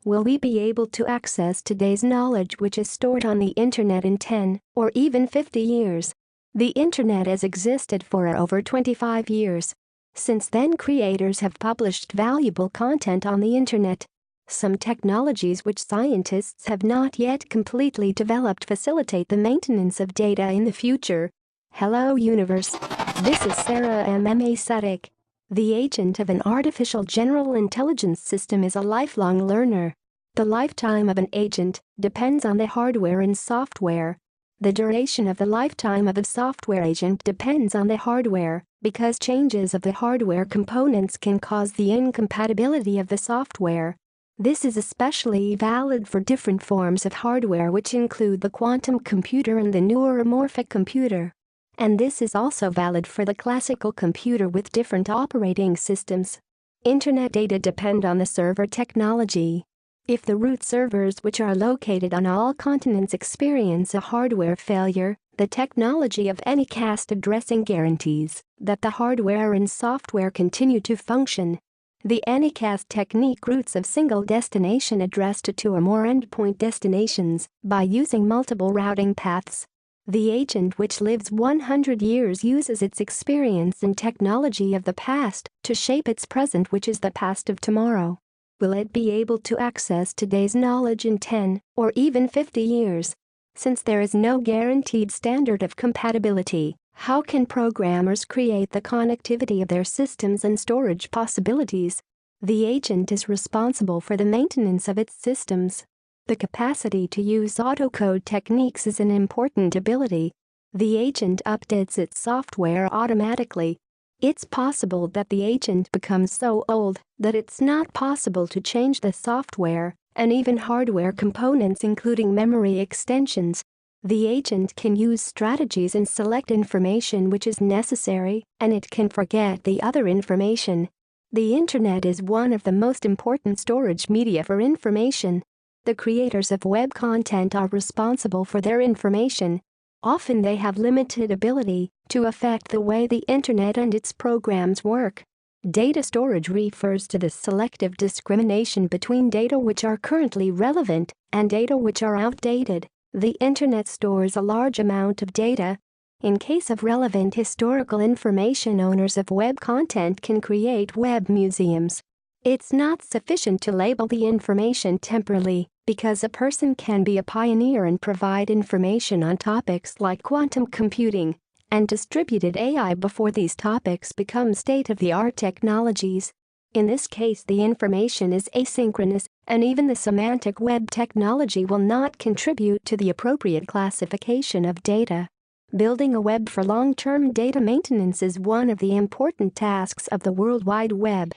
Will we be able to access today's knowledge which is stored on the internet in 10 or even 50 years? The internet has existed for over 25 years. Since then, creators have published valuable content on the internet. Some technologies which scientists have not yet completely developed facilitate the maintenance of data in the future. Hello universe. This is Zahra M.M.A. Sadiq. The agent of an artificial general intelligence system is a lifelong learner. The lifetime of an agent depends on the hardware and software. The duration of the lifetime of a software agent depends on the hardware, because changes of the hardware components can cause the incompatibility of the software. This is especially valid for different forms of hardware which include the quantum computer and the neuromorphic computer. And this is also valid for the classical computer with different operating systems. Internet data depend on the server technology. If the root servers which are located on all continents experience a hardware failure, the technology of any cast addressing guarantees that the hardware and software continue to function. The Anycast technique routes a single destination address to two or more endpoint destinations by using multiple routing paths. The agent which lives 100 years uses its experience and technology of the past to shape its present, which is the past of tomorrow. Will it be able to access today's knowledge in 10 or even 50 years? Since there is no guaranteed standard of compatibility, how can programmers create the connectivity of their systems and storage possibilities? The agent is responsible for the maintenance of its systems. The capacity to use autocode techniques is an important ability. The agent updates its software automatically. It's possible that the agent becomes so old that it's not possible to change the software and even hardware components including memory extensions. The agent can use strategies and select information which is necessary, and it can forget the other information. The internet is one of the most important storage media for information. The creators of web content are responsible for their information. Often they have limited ability to affect the way the internet and its programs work. Data storage refers to the selective discrimination between data which are currently relevant and data which are outdated. The internet stores a large amount of data. In case of relevant historical information, owners of web content can create web museums. It's not sufficient to label the information temporally, because a person can be a pioneer and provide information on topics like quantum computing and distributed AI before these topics become state-of-the-art technologies. In this case, the information is asynchronous, and even the semantic web technology will not contribute to the appropriate classification of data. Building a web for long-term data maintenance is one of the important tasks of the World Wide Web.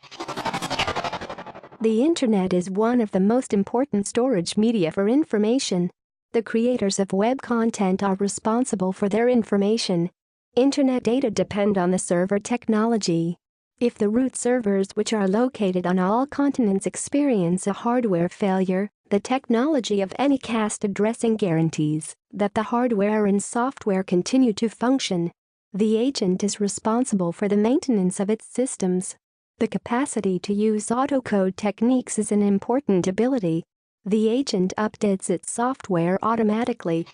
The internet is one of the most important storage media for information. The creators of web content are responsible for their information. Internet data depend on the server technology. If the root servers which are located on all continents experience a hardware failure, the technology of any cast addressing guarantees that the hardware and software continue to function. The agent is responsible for the maintenance of its systems. The capacity to use autocode techniques is an important ability. The agent updates its software automatically.